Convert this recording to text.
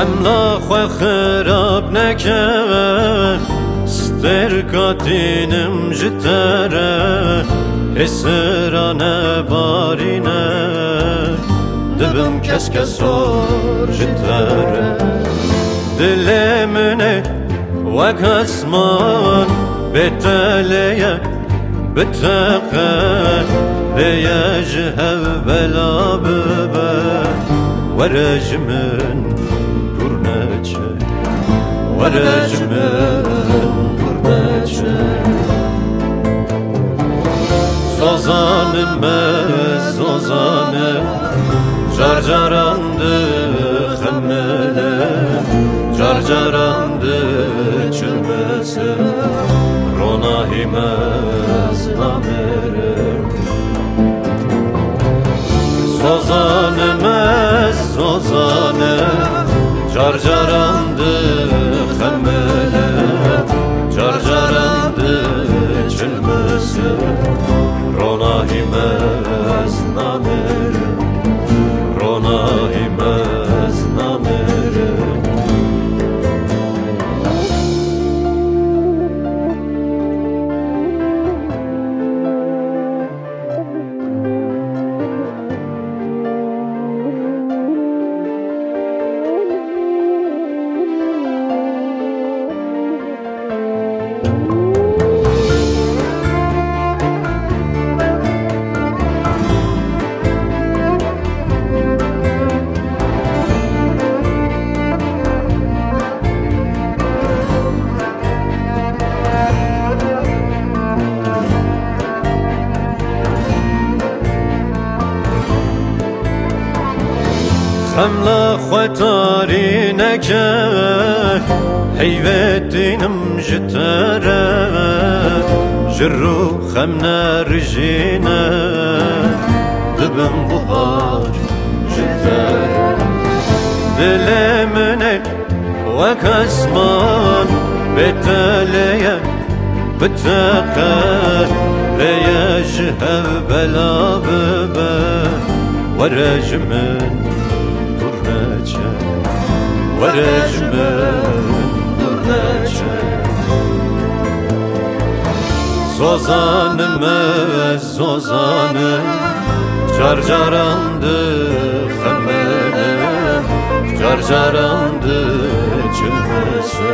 خملا خو خراب نکن سترکاتینم جتره اسرانه بارینه دبم کس کسار جتره دلمنه وک اسمان بتلیه بتقه لیجه بلا ببه ورجمن durneçe ورجمن durneçe Sozanım sozanım carcarandı xemmele carcarandı çülmesi ronahimez namerim Sozanım sozanım carcarandı xemmele carcarandı çülmesi ronahimez namerim ronahimez namerim خملا خوتاری نکه حیوتینم جتره جرو خم نرجینه دبم بهار جتره دلمنه وک اسمان بتلیه بتقه لیجه بلا ببه ورجمن ورجمن durneçe Sozanım sozanım carcarandı xemmele carcarandı çülmesi